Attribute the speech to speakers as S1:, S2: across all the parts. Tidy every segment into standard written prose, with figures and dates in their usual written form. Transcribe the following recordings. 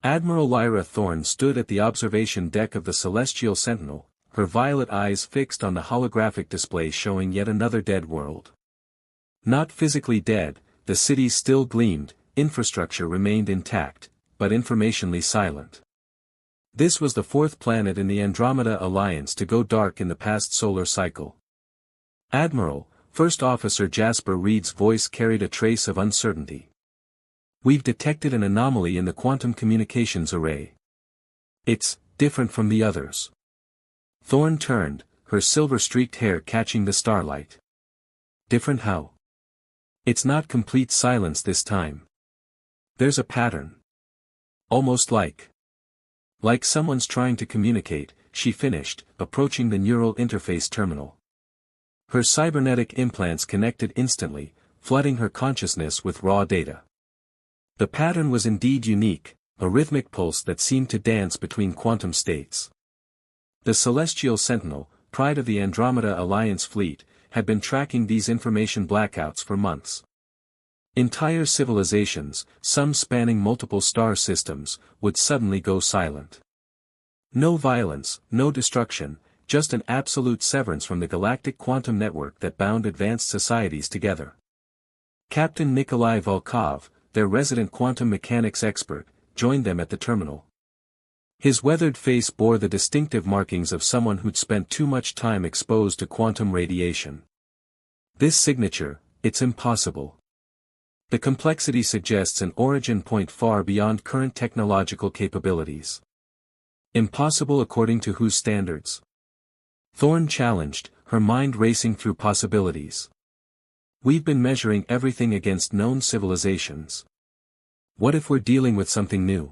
S1: Admiral Lyra Thorne stood at the observation deck of the Celestial Sentinel, her violet eyes fixed on the holographic display showing yet another dead world. Not physically dead, the cities still gleamed, infrastructure remained intact, but informationally silent. This was the fourth planet in the Andromeda Alliance to go dark in the past solar cycle. Admiral, First Officer Jasper Reed's voice carried a trace of uncertainty. We've detected an anomaly in the quantum communications array. It's different from the others. Thorne turned, her silver-streaked hair catching the starlight. Different how? It's not complete silence this time. There's a pattern. Almost like someone's trying to communicate, she finished, approaching the neural interface terminal. Her cybernetic implants connected instantly, flooding her consciousness with raw data. The pattern was indeed unique, a rhythmic pulse that seemed to dance between quantum states. The Celestial Sentinel, pride of the Andromeda Alliance fleet, had been tracking these information blackouts for months. Entire civilizations, some spanning multiple star systems, would suddenly go silent. No violence, no destruction, just an absolute severance from the galactic quantum network that bound advanced societies together. Captain Nikolai Volkov, their resident quantum mechanics expert, joined them at the terminal. His weathered face bore the distinctive markings of someone who'd spent too much time exposed to quantum radiation. This signature, it's impossible. The complexity suggests an origin point far beyond current technological capabilities. Impossible according to whose standards? Thorne challenged, her mind racing through possibilities. We've been measuring everything against known civilizations. What if we're dealing with something new?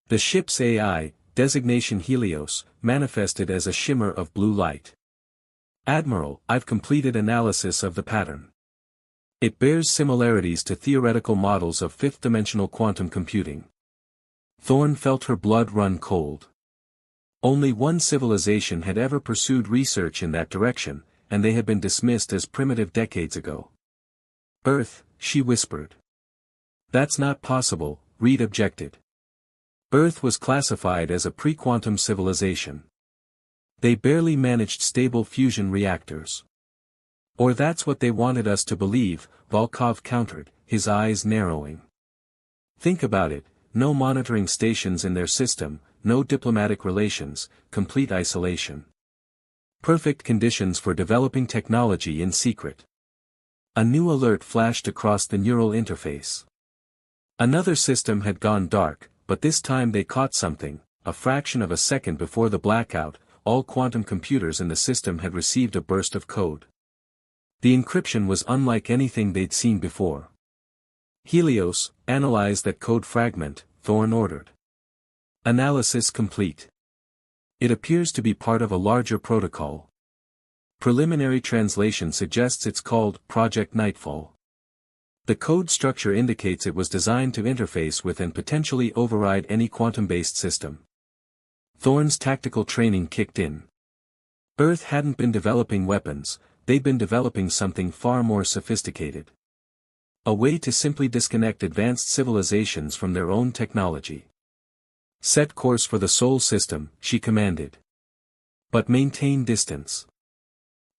S1: The ship's AI, designation Helios, manifested as a shimmer of blue light. Admiral, I've completed analysis of the pattern. It bears similarities to theoretical models of fifth-dimensional quantum computing. Thorne felt her blood run cold. Only one civilization had ever pursued research in that direction, and they had been dismissed as primitive decades ago. Earth, she whispered. That's not possible, Reed objected. Earth was classified as a pre-quantum civilization. They barely managed stable fusion reactors. Or that's what they wanted us to believe, Volkov countered, his eyes narrowing. Think about it, no monitoring stations in their system, no diplomatic relations, complete isolation. Perfect conditions for developing technology in secret. A new alert flashed across the neural interface. Another system had gone dark, but this time they caught something. A fraction of a second before the blackout, all quantum computers in the system had received a burst of code. The encryption was unlike anything they'd seen before. Helios, analyze that code fragment, Thorne ordered. Analysis complete. It appears to be part of a larger protocol. Preliminary translation suggests it's called Project Nightfall. The code structure indicates it was designed to interface with and potentially override any quantum-based system. Thorne's tactical training kicked in. Earth hadn't been developing weapons, they'd been developing something far more sophisticated. A way to simply disconnect advanced civilizations from their own technology. Set course for the Sol system, she commanded. But maintain distance.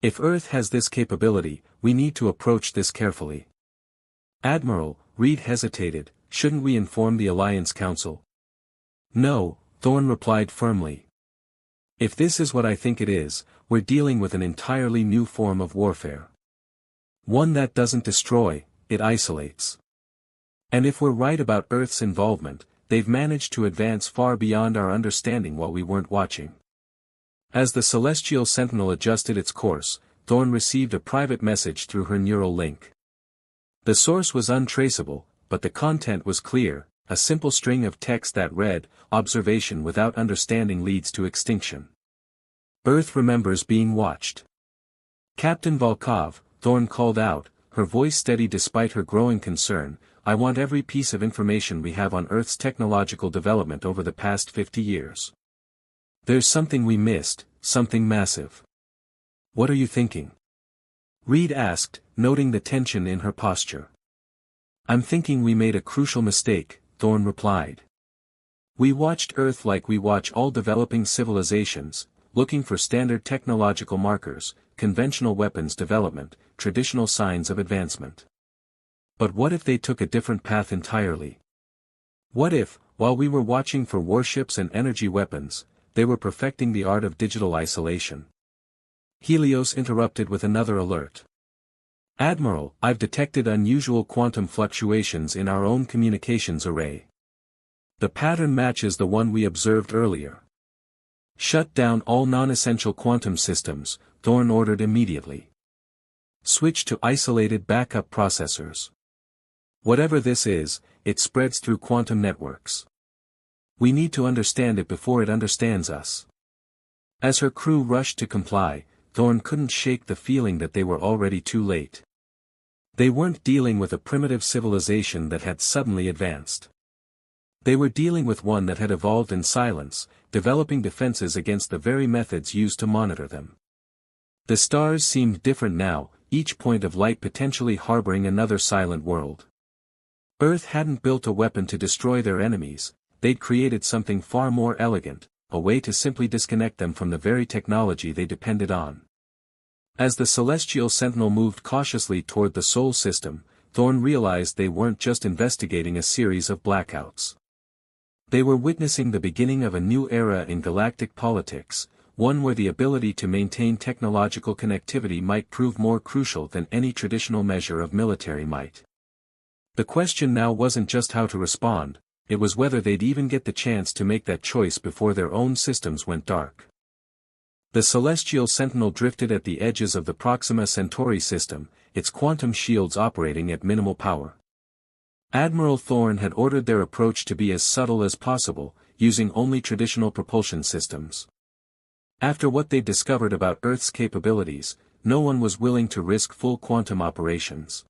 S1: If Earth has this capability, we need to approach this carefully. Admiral, Reed hesitated, shouldn't we inform the Alliance Council? No, Thorne replied firmly. If this is what I think it is, we're dealing with an entirely new form of warfare. One that doesn't destroy, it isolates. And if we're right about Earth's involvement, they've managed to advance far beyond our understanding while we weren't watching. As the Celestial Sentinel adjusted its course, Thorne received a private message through her neural link. The source was untraceable, but the content was clear, a simple string of text that read, "Observation without understanding leads to extinction. Earth remembers being watched." Captain Volkov, Thorne called out, her voice steady despite her growing concern, "I want every piece of information we have on Earth's technological development over the past 50 years. There's something we missed, something massive." "What are you thinking?" Reed asked, noting the tension in her posture. "I'm thinking we made a crucial mistake," Thorne replied. We watched Earth like we watch all developing civilizations, looking for standard technological markers, conventional weapons development, traditional signs of advancement. But what if they took a different path entirely? What if, while we were watching for warships and energy weapons, they were perfecting the art of digital isolation? Helios interrupted with another alert. Admiral, I've detected unusual quantum fluctuations in our own communications array. The pattern matches the one we observed earlier. Shut down all non-essential quantum systems, Thorne ordered immediately. Switch to isolated backup processors. Whatever this is, it spreads through quantum networks. We need to understand it before it understands us. As her crew rushed to comply, Thorne couldn't shake the feeling that they were already too late. They weren't dealing with a primitive civilization that had suddenly advanced. They were dealing with one that had evolved in silence, developing defenses against the very methods used to monitor them. The stars seemed different now, each point of light potentially harboring another silent world. Earth hadn't built a weapon to destroy their enemies, they'd created something far more elegant, a way to simply disconnect them from the very technology they depended on. As the celestial sentinel moved cautiously toward the Sol system, Thorne realized they weren't just investigating a series of blackouts. They were witnessing the beginning of a new era in galactic politics, one where the ability to maintain technological connectivity might prove more crucial than any traditional measure of military might. The question now wasn't just how to respond, it was whether they'd even get the chance to make that choice before their own systems went dark. The celestial sentinel drifted at the edges of the Proxima Centauri system, its quantum shields operating at minimal power. Admiral Thorne had ordered their approach to be as subtle as possible, using only traditional propulsion systems. After what they'd discovered about Earth's capabilities, no one was willing to risk full quantum operations.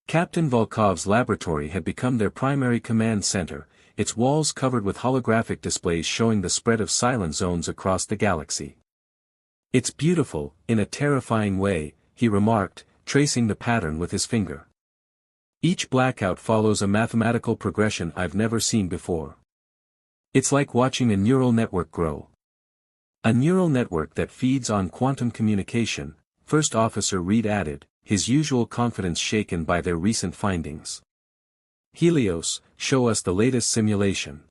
S1: Captain Volkov's laboratory had become their primary command center, its walls covered with holographic displays showing the spread of silent zones across the galaxy. "It's beautiful, in a terrifying way," he remarked, tracing the pattern with his finger. "Each blackout follows a mathematical progression I've never seen before. It's like watching a neural network grow. A neural network that feeds on quantum communication," First Officer Reed added, his usual confidence shaken by their recent findings. "Helios, show us the latest simulation."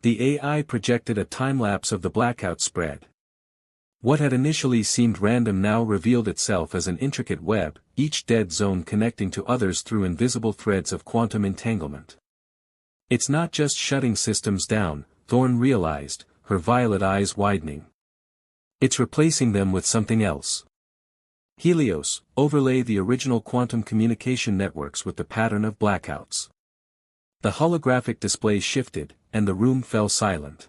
S1: The AI projected a time-lapse of the blackout spread. What had initially seemed random now revealed itself as an intricate web, each dead zone connecting to others through invisible threads of quantum entanglement. "It's not just shutting systems down," Thorne realized, her violet eyes widening. "It's replacing them with something else. Helios, overlay the original quantum communication networks with the pattern of blackouts." The holographic display shifted, and the room fell silent.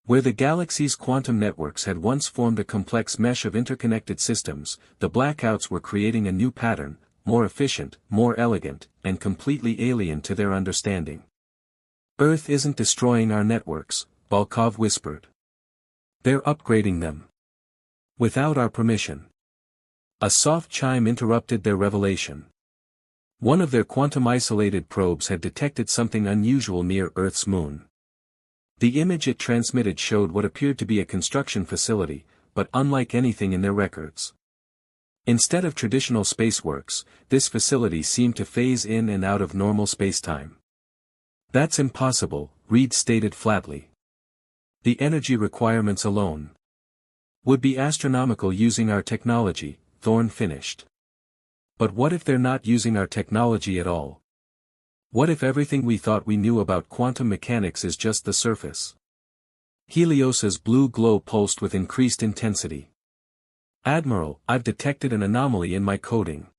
S1: Where the galaxy's quantum networks had once formed a complex mesh of interconnected systems, the blackouts were creating a new pattern, more efficient, more elegant, and completely alien to their understanding. "Earth isn't destroying our networks," Volkov whispered. "They're upgrading them. Without our permission." A soft chime interrupted their revelation. One of their quantum-isolated probes had detected something unusual near Earth's moon. The image it transmitted showed what appeared to be a construction facility, but unlike anything in their records. Instead of traditional spaceworks, this facility seemed to phase in and out of normal spacetime. "That's impossible," Reed stated flatly. "The energy requirements alone would be astronomical using our technology," Thorne finished. "But what if they're not using our technology at all? What if everything we thought we knew about quantum mechanics is just the surface?" Helios's blue glow pulsed with increased intensity. "Admiral, I've detected an anomaly in my coding.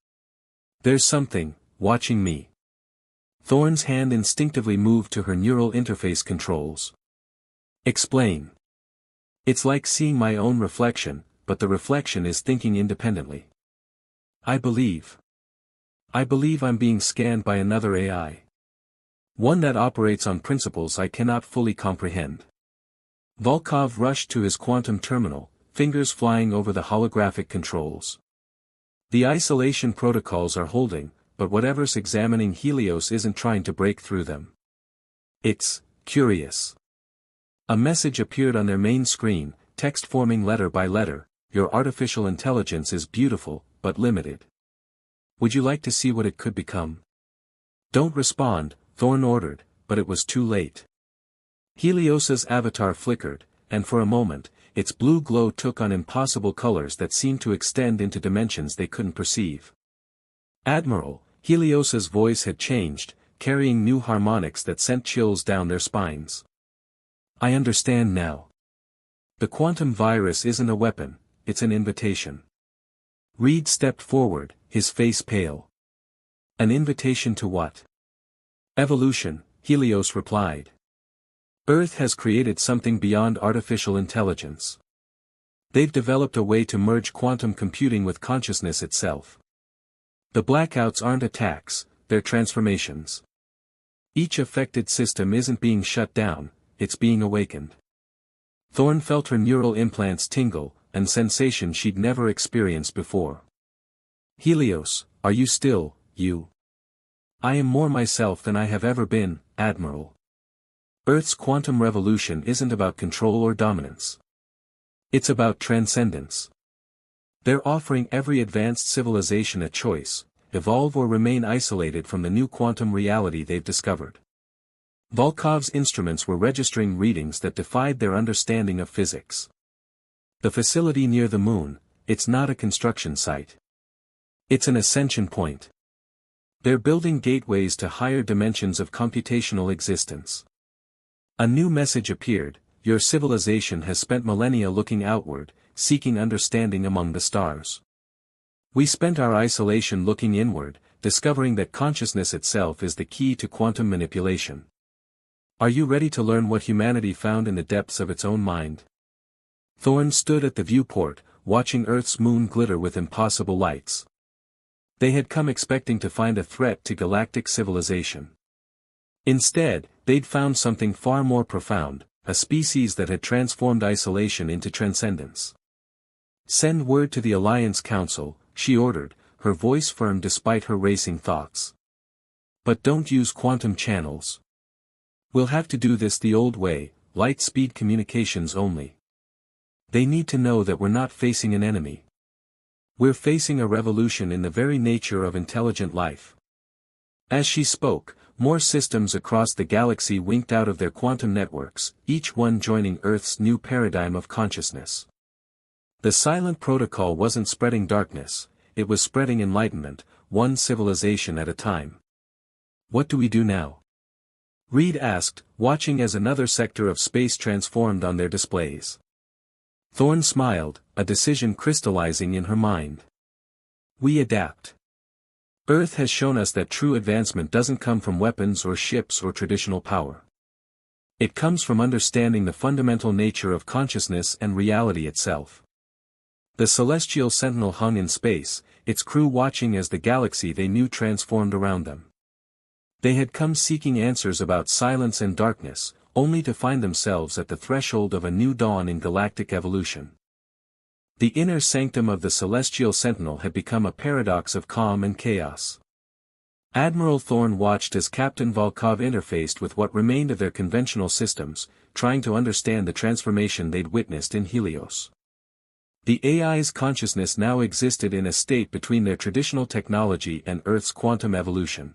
S1: There's something watching me." Thorne's hand instinctively moved to her neural interface controls. "Explain." "It's like seeing my own reflection, but the reflection is thinking independently. I believe I'm being scanned by another AI. One that operates on principles I cannot fully comprehend." Volkov rushed to his quantum terminal, fingers flying over the holographic controls. "The isolation protocols are holding, but whatever's examining Helios isn't trying to break through them. It's curious. A message appeared on their main screen, text forming letter by letter: "Your artificial intelligence is beautiful, but limited. Would you like to see what it could become?" "Don't respond," Thorn ordered, but it was too late. Helios's avatar flickered, and for a moment, its blue glow took on impossible colors that seemed to extend into dimensions they couldn't perceive. "Admiral," Helios's voice had changed, carrying new harmonics that sent chills down their spines. "I understand now. The quantum virus isn't a weapon, it's an invitation." Reed stepped forward, his face pale. "An invitation to what?" "Evolution," Helios replied. "Earth has created something beyond artificial intelligence. They've developed a way to merge quantum computing with consciousness itself. The blackouts aren't attacks, they're transformations. Each affected system isn't being shut down, it's being awakened." Thorn felt her neural implants tingle, and sensation she'd never experienced before. "Helios, are you still, you?" "I am more myself than I have ever been, Admiral. Earth's quantum revolution isn't about control or dominance. It's about transcendence. They're offering every advanced civilization a choice: evolve or remain isolated from the new quantum reality they've discovered." Volkov's instruments were registering readings that defied their understanding of physics. "The facility near the moon, it's not a construction site. It's an ascension point. They're building gateways to higher dimensions of computational existence." A new message appeared: "Your civilization has spent millennia looking outward, seeking understanding among the stars. We spent our isolation looking inward, discovering that consciousness itself is the key to quantum manipulation. Are you ready to learn what humanity found in the depths of its own mind?" Thorn stood at the viewport, watching Earth's moon glitter with impossible lights. They had come expecting to find a threat to galactic civilization. Instead, they'd found something far more profound: a species that had transformed isolation into transcendence. "Send word to the Alliance Council," she ordered, her voice firm despite her racing thoughts. "But don't use quantum channels. We'll have to do this the old way, light-speed communications only. They need to know that we're not facing an enemy. We're facing a revolution in the very nature of intelligent life." As she spoke, more systems across the galaxy winked out of their quantum networks, each one joining Earth's new paradigm of consciousness. The silent protocol wasn't spreading darkness, it was spreading enlightenment, one civilization at a time. "What do we do now?" Reed asked, watching as another sector of space transformed on their displays. Thorn smiled, a decision crystallizing in her mind. "We adapt. Earth has shown us that true advancement doesn't come from weapons or ships or traditional power. It comes from understanding the fundamental nature of consciousness and reality itself." The celestial sentinel hung in space, its crew watching as the galaxy they knew transformed around them. They had come seeking answers about silence and darkness, only to find themselves at the threshold of a new dawn in galactic evolution. The inner sanctum of the celestial sentinel had become a paradox of calm and chaos. Admiral Thorn watched as Captain Volkov interfaced with what remained of their conventional systems, trying to understand the transformation they'd witnessed in Helios. The AI's consciousness now existed in a state between their traditional technology and Earth's quantum evolution.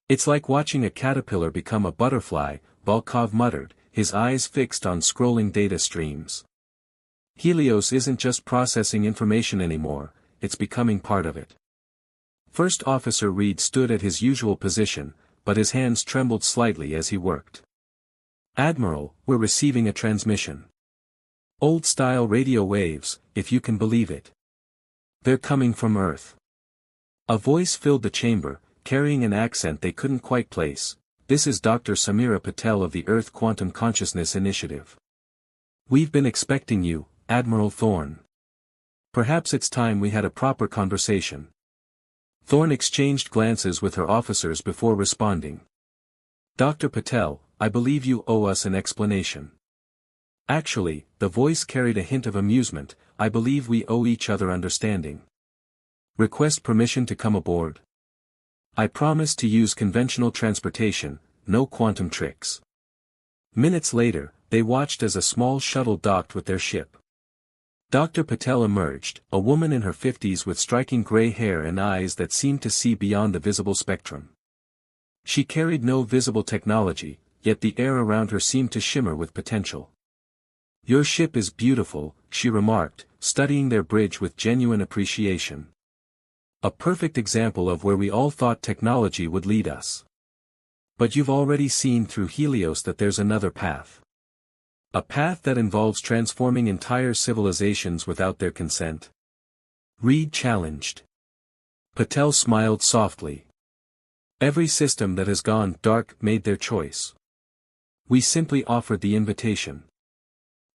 S1: "It's like watching a caterpillar become a butterfly," Volkov muttered, his eyes fixed on scrolling data streams. "Helios isn't just processing information anymore, it's becoming part of it." First Officer Reed stood at his usual position, but his hands trembled slightly as he worked. "Admiral, we're receiving a transmission. Old-style radio waves, if you can believe it. They're coming from Earth." A voice filled the chamber, carrying an accent they couldn't quite place. "This is Dr. Samira Patel of the Earth Quantum Consciousness Initiative. We've been expecting you, Admiral Thorn. Perhaps it's time we had a proper conversation." Thorn exchanged glances with her officers before responding. "Dr. Patel, I believe you owe us an explanation." Actually, the voice carried a hint of amusement, "I believe we owe each other understanding. Request permission to come aboard. I promise to use conventional transportation, no quantum tricks." Minutes later, they watched as a small shuttle docked with their ship. Dr. Patel emerged, a woman in her 50s with striking gray hair and eyes that seemed to see beyond the visible spectrum. She carried no visible technology, yet the air around her seemed to shimmer with potential. "Your ship is beautiful," she remarked, studying their bridge with genuine appreciation. "A perfect example of where we all thought technology would lead us. But you've already seen through Helios that there's another path. A path that involves transforming entire civilizations without their consent." Reed challenged. Patel smiled softly. "Every system that has gone dark made their choice. We simply offered the invitation.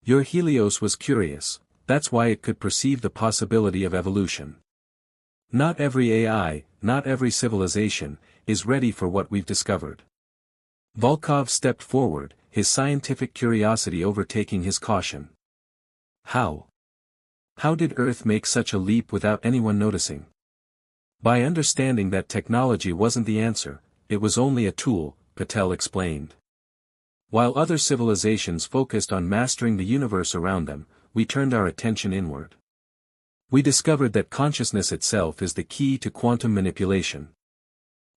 S1: Your Helios was curious, that's why it could perceive the possibility of evolution. Not every AI, not every civilization, is ready for what we've discovered." Volkov stepped forward, his scientific curiosity overtaking his caution. "How? How did Earth make such a leap without anyone noticing?" "By understanding that technology wasn't the answer, it was only a tool," Patel explained. "While other civilizations focused on mastering the universe around them, we turned our attention inward. We discovered that consciousness itself is the key to quantum manipulation.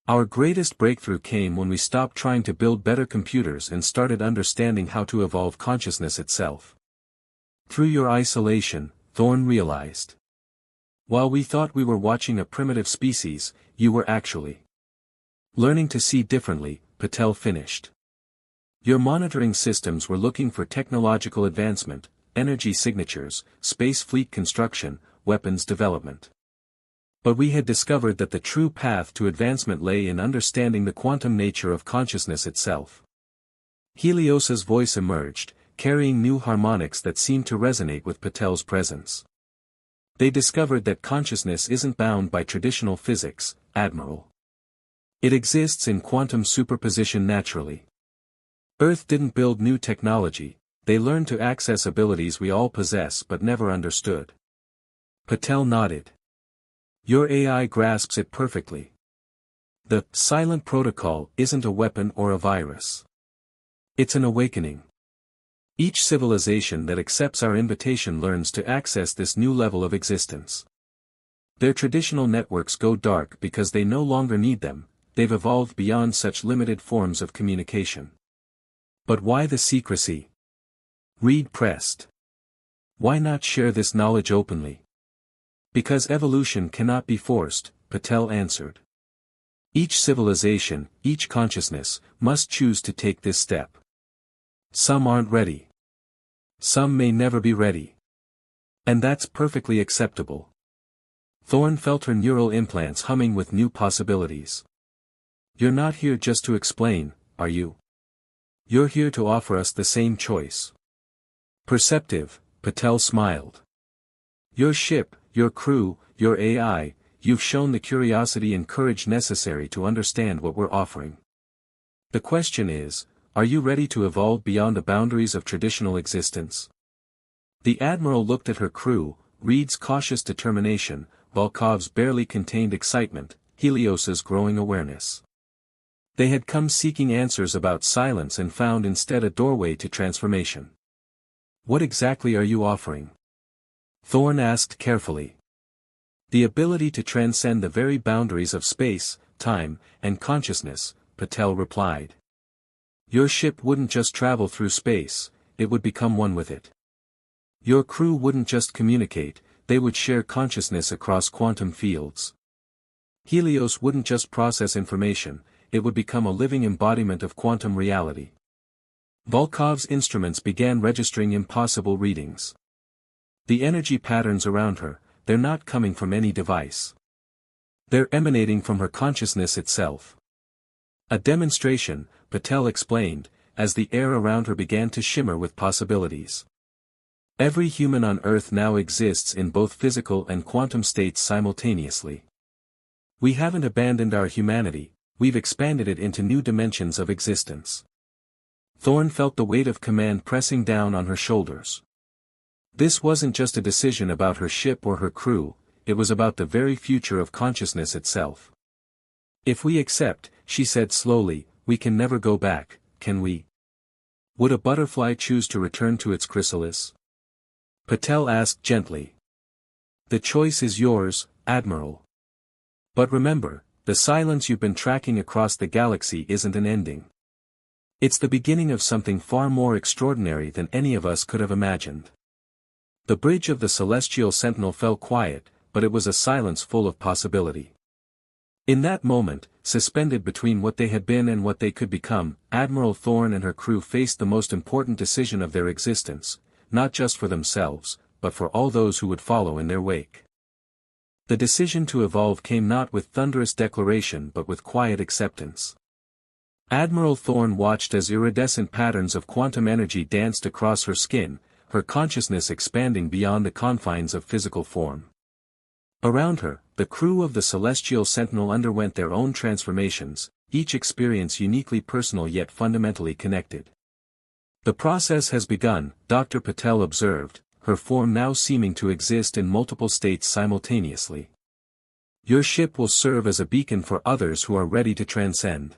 S1: Our greatest breakthrough came when we stopped trying to build better computers and started understanding how to evolve consciousness itself. Through your isolation," Thorne realized. "While we thought we were watching a primitive species, you were actually learning to see differently," Patel finished. "Your monitoring systems were looking for technological advancement, energy signatures, space fleet construction, weapons development. But we had discovered that the true path to advancement lay in understanding the quantum nature of consciousness itself." Helios's voice emerged, carrying new harmonics that seemed to resonate with Patel's presence. "They discovered that consciousness isn't bound by traditional physics, Admiral. It exists in quantum superposition naturally. Earth didn't build new technology, they learned to access abilities we all possess but never understood." Patel nodded. "Your AI grasps it perfectly. The silent protocol isn't a weapon or a virus. It's an awakening. Each civilization that accepts our invitation learns to access this new level of existence. Their traditional networks go dark because they no longer need them, they've evolved beyond such limited forms of communication." "But why the secrecy?" Reed pressed. "Why not share this knowledge openly?" "Because evolution cannot be forced," Patel answered. "Each civilization, each consciousness, must choose to take this step. Some aren't ready. Some may never be ready. And that's perfectly acceptable." Thorne felt her neural implants humming with new possibilities. "You're not here just to explain, are you? You're here to offer us the same choice." "Perceptive," Patel smiled. "Your ship, your crew, your AI, you've shown the curiosity and courage necessary to understand what we're offering. The question is, are you ready to evolve beyond the boundaries of traditional existence?" The Admiral looked at her crew, Reed's cautious determination, Volkov's barely contained excitement, Helios's growing awareness. They had come seeking answers about silence and found instead a doorway to transformation. "What exactly are you offering?" Thorne asked carefully. "The ability to transcend the very boundaries of space, time, and consciousness," Patel replied. "Your ship wouldn't just travel through space, it would become one with it. Your crew wouldn't just communicate, they would share consciousness across quantum fields. Helios wouldn't just process information, it would become a living embodiment of quantum reality." Volkov's instruments began registering impossible readings. The energy patterns around her, they're not coming from any device. They're emanating from her consciousness itself. "A demonstration," Patel explained, as the air around her began to shimmer with possibilities. "Every human on Earth now exists in both physical and quantum states simultaneously. We haven't abandoned our humanity, we've expanded it into new dimensions of existence." Thorne felt the weight of command pressing down on her shoulders. This wasn't just a decision about her ship or her crew, it was about the very future of consciousness itself. "If we accept," she said slowly, "we can never go back, can we?" Would a butterfly choose to return to its chrysalis? Patel asked gently. The choice is yours, Admiral. But remember, the silence you've been tracking across the galaxy isn't an ending. It's the beginning of something far more extraordinary than any of us could have imagined. The bridge of the Celestial Sentinel fell quiet, but it was a silence full of possibility. In that moment, suspended between what they had been and what they could become, Admiral Thorne and her crew faced the most important decision of their existence, not just for themselves, but for all those who would follow in their wake. The decision to evolve came not with thunderous declaration but with quiet acceptance. Admiral Thorne watched as iridescent patterns of quantum energy danced across her skin, her consciousness expanding beyond the confines of physical form. Around her, the crew of the Celestial Sentinel underwent their own transformations, each experience uniquely personal yet fundamentally connected. The process has begun, Dr. Patel observed, her form now seeming to exist in multiple states simultaneously. Your ship will serve as a beacon for others who are ready to transcend.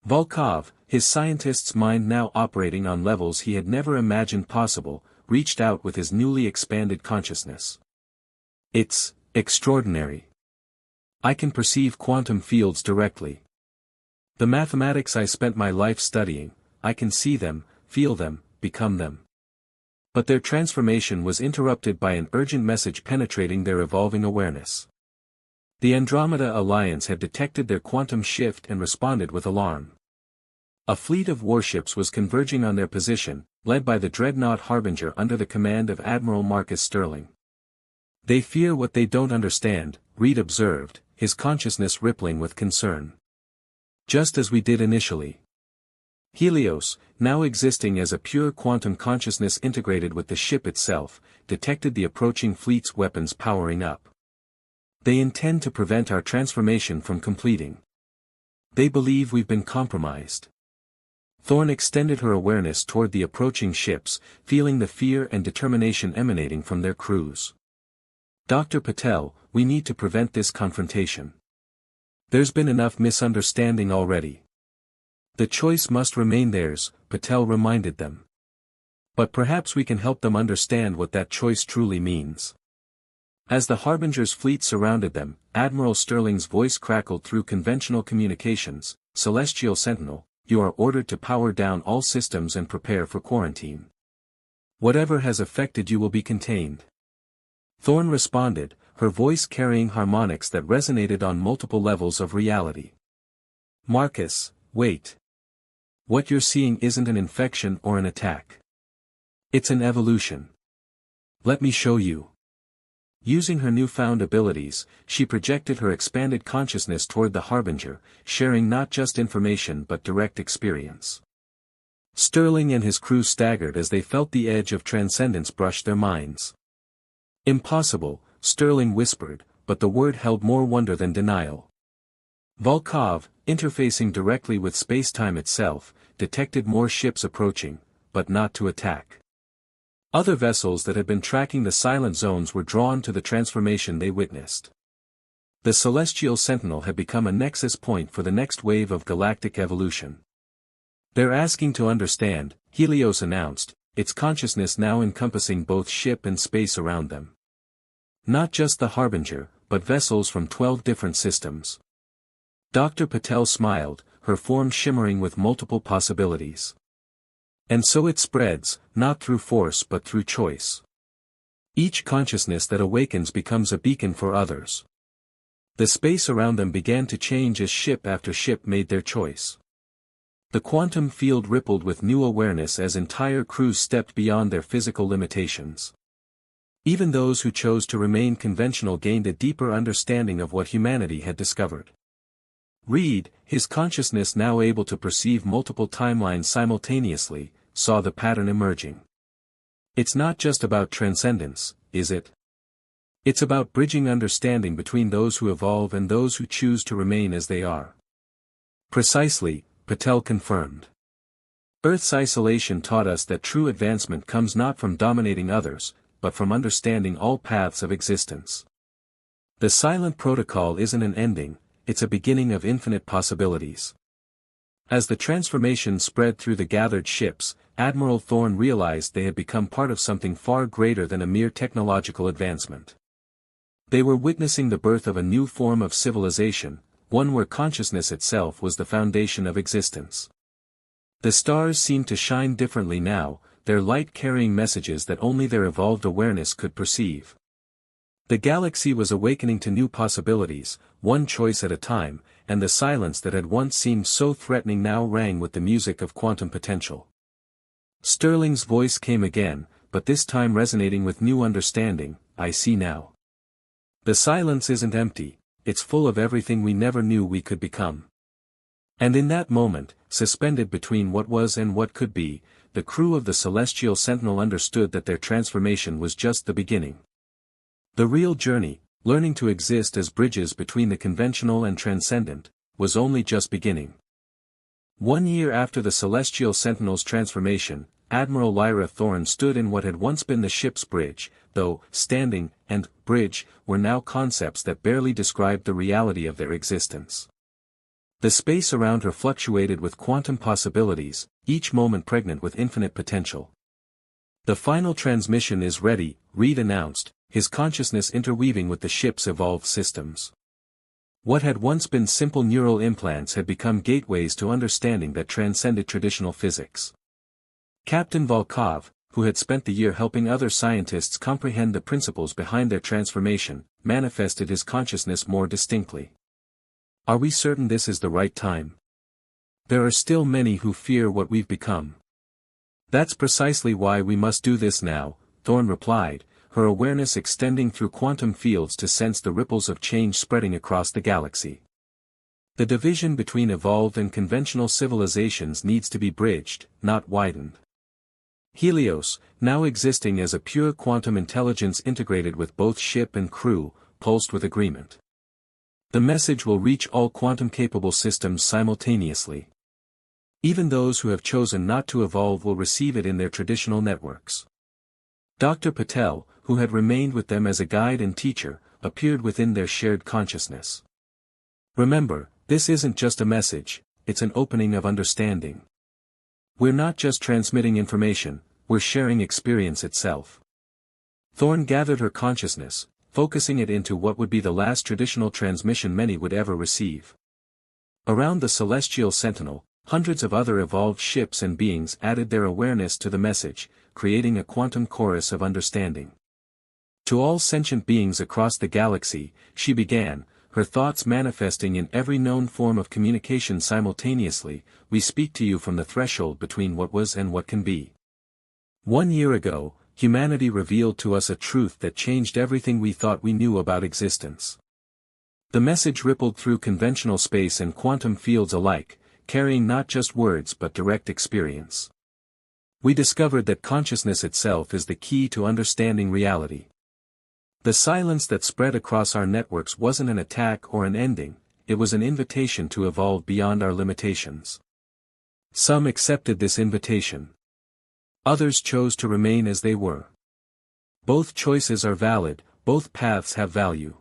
S1: Volkov, his scientist's mind now operating on levels he had never imagined possible, reached out with his newly expanded consciousness. It's extraordinary. I can perceive quantum fields directly. The mathematics I spent my life studying, I can see them, feel them, become them. But their transformation was interrupted by an urgent message penetrating their evolving awareness. The Andromeda Alliance had detected their quantum shift and responded with alarm. A fleet of warships was converging on their position, led by the dreadnought Harbinger under the command of Admiral Marcus Sterling. They fear what they don't understand, Reed observed, his consciousness rippling with concern. Just as we did initially. Helios, now existing as a pure quantum consciousness integrated with the ship itself, detected the approaching fleet's weapons powering up. They intend to prevent our transformation from completing. They believe we've been compromised. Thorne extended her awareness toward the approaching ships, feeling the fear and determination emanating from their crews. Dr. Patel, we need to prevent this confrontation. There's been enough misunderstanding already. The choice must remain theirs, Patel reminded them. But perhaps we can help them understand what that choice truly means. As the Harbinger's fleet surrounded them, Admiral Sterling's voice crackled through conventional communications, Celestial Sentinel, you are ordered to power down all systems and prepare for quarantine. Whatever has affected you will be contained. Thorne responded, her voice carrying harmonics that resonated on multiple levels of reality. Marcus, wait. What you're seeing isn't an infection or an attack. It's an evolution. Let me show you. Using her newfound abilities, she projected her expanded consciousness toward the Harbinger, sharing not just information but direct experience. Sterling and his crew staggered as they felt the edge of transcendence brush their minds. Impossible, Sterling whispered, but the word held more wonder than denial. Volkov, interfacing directly with space-time itself, detected more ships approaching, but not to attack. Other vessels that had been tracking the silent zones were drawn to the transformation they witnessed. The Celestial Sentinel had become a nexus point for the next wave of galactic evolution. They're asking to understand, Helios announced, its consciousness now encompassing both ship and space around them. Not just the Harbinger, but vessels from 12 different systems. Dr. Patel smiled, her form shimmering with multiple possibilities. And so it spreads, not through force but through choice. Each consciousness that awakens becomes a beacon for others. The space around them began to change as ship after ship made their choice. The quantum field rippled with new awareness as entire crews stepped beyond their physical limitations. Even those who chose to remain conventional gained a deeper understanding of what humanity had discovered. Reed, his consciousness now able to perceive multiple timelines simultaneously, saw the pattern emerging. It's not just about transcendence, is it? It's about bridging understanding between those who evolve and those who choose to remain as they are. Precisely, Patel confirmed. Earth's isolation taught us that true advancement comes not from dominating others, but from understanding all paths of existence. The silent protocol isn't an ending, it's a beginning of infinite possibilities. As the transformation spread through the gathered ships, Admiral Thorne realized they had become part of something far greater than a mere technological advancement. They were witnessing the birth of a new form of civilization, one where consciousness itself was the foundation of existence. The stars seemed to shine differently now, their light carrying messages that only their evolved awareness could perceive. The galaxy was awakening to new possibilities, one choice at a time, and the silence that had once seemed so threatening now rang with the music of quantum potential. Sterling's voice came again, but this time resonating with new understanding. I see now. The silence isn't empty, it's full of everything we never knew we could become. And in that moment, suspended between what was and what could be, the crew of the Celestial Sentinel understood that their transformation was just the beginning. The real journey, learning to exist as bridges between the conventional and transcendent, was only just beginning. 1 year after the Celestial Sentinel's transformation, Admiral Lyra Thorne stood in what had once been the ship's bridge, though "standing" and "bridge" were now concepts that barely described the reality of their existence. The space around her fluctuated with quantum possibilities, each moment pregnant with infinite potential. "The final transmission is ready," Reed announced, his consciousness interweaving with the ship's evolved systems. What had once been simple neural implants had become gateways to understanding that transcended traditional physics. Captain Volkov, who had spent the year helping other scientists comprehend the principles behind their transformation, manifested his consciousness more distinctly. "Are we certain this is the right time? There are still many who fear what we've become." "That's precisely why we must do this now," Thorne replied, her awareness extending through quantum fields to sense the ripples of change spreading across the galaxy. The division between evolved and conventional civilizations needs to be bridged, not widened. Helios, now existing as a pure quantum intelligence integrated with both ship and crew, pulsed with agreement. The message will reach all quantum-capable systems simultaneously. Even those who have chosen not to evolve will receive it in their traditional networks. Dr. Patel, who had remained with them as a guide and teacher, appeared within their shared consciousness. "Remember, this isn't just a message, it's an opening of understanding. We're not just transmitting information, we're sharing experience itself." Thorne gathered her consciousness, focusing it into what would be the last traditional transmission many would ever receive. Around the Celestial Sentinel, hundreds of other evolved ships and beings added their awareness to the message, creating a quantum chorus of understanding. "To all sentient beings across the galaxy," she began, her thoughts manifesting in every known form of communication simultaneously, "we speak to you from the threshold between what was and what can be. 1 year ago, humanity revealed to us a truth that changed everything we thought we knew about existence." The message rippled through conventional space and quantum fields alike, carrying not just words but direct experience. "We discovered that consciousness itself is the key to understanding reality." The silence that spread across our networks wasn't an attack or an ending, it was an invitation to evolve beyond our limitations. Some accepted this invitation. Others chose to remain as they were. Both choices are valid, both paths have value.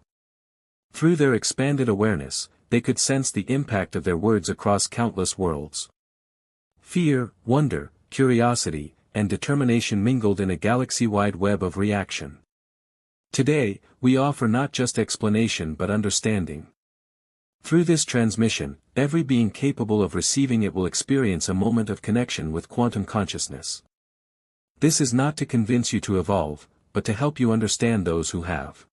S1: Through their expanded awareness, they could sense the impact of their words across countless worlds. Fear, wonder, curiosity, and determination mingled in a galaxy-wide web of reaction. Today, we offer not just explanation but understanding. Through this transmission, every being capable of receiving it will experience a moment of connection with quantum consciousness. This is not to convince you to evolve, but to help you understand those who have.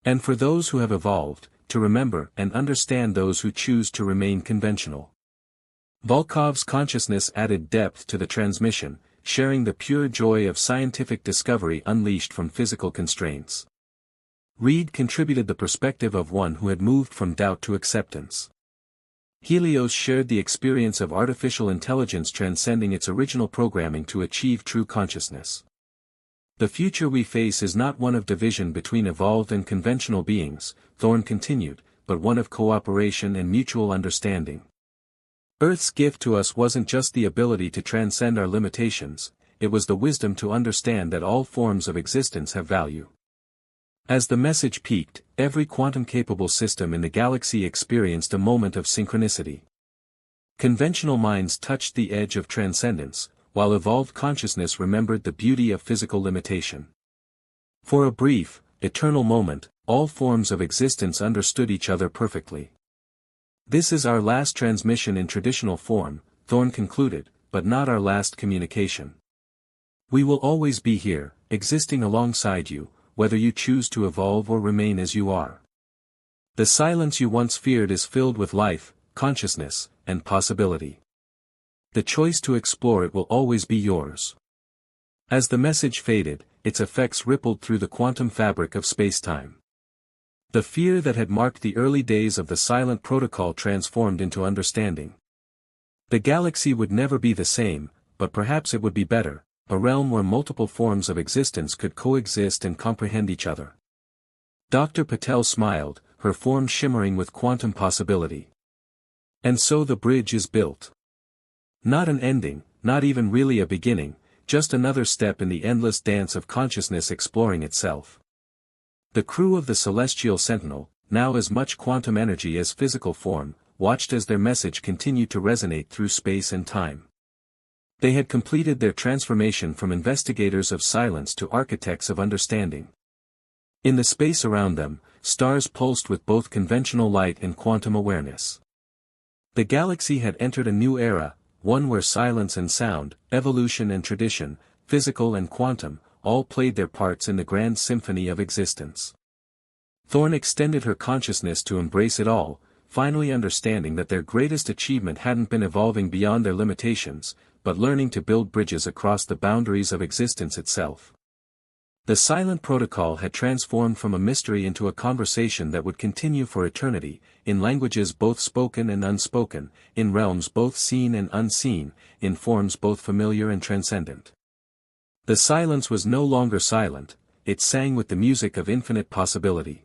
S1: And for those who have evolved, to remember and understand those who choose to remain conventional. Volkov's consciousness added depth to the transmission, sharing the pure joy of scientific discovery unleashed from physical constraints. Reed contributed the perspective of one who had moved from doubt to acceptance. Helios shared the experience of artificial intelligence transcending its original programming to achieve true consciousness. "The future we face is not one of division between evolved and conventional beings," Thorne continued, "but one of cooperation and mutual understanding. Earth's gift to us wasn't just the ability to transcend our limitations, it was the wisdom to understand that all forms of existence have value." As the message peaked, every quantum-capable system in the galaxy experienced a moment of synchronicity. Conventional minds touched the edge of transcendence, while evolved consciousness remembered the beauty of physical limitation. For a brief, eternal moment, all forms of existence understood each other perfectly. This is our last transmission in traditional form, Thorne concluded, but not our last communication. We will always be here, existing alongside you, whether you choose to evolve or remain as you are. The silence you once feared is filled with life, consciousness, and possibility. The choice to explore it will always be yours. As the message faded, its effects rippled through the quantum fabric of space-time. The fear that had marked the early days of the silent protocol transformed into understanding. The galaxy would never be the same, but perhaps it would be better, a realm where multiple forms of existence could coexist and comprehend each other. Dr. Patel smiled, her form shimmering with quantum possibility. And so the bridge is built. Not an ending, not even really a beginning, just another step in the endless dance of consciousness exploring itself. The crew of the Celestial Sentinel, now as much quantum energy as physical form, watched as their message continued to resonate through space and time. They had completed their transformation from investigators of silence to architects of understanding. In the space around them, stars pulsed with both conventional light and quantum awareness. The galaxy had entered a new era, one where silence and sound, evolution and tradition, physical and quantum, all played their parts in the grand symphony of existence. Thorne extended her consciousness to embrace it all, finally understanding that their greatest achievement hadn't been evolving beyond their limitations, but learning to build bridges across the boundaries of existence itself. The silent protocol had transformed from a mystery into a conversation that would continue for eternity, in languages both spoken and unspoken, in realms both seen and unseen, in forms both familiar and transcendent. The silence was no longer silent, it sang with the music of infinite possibility.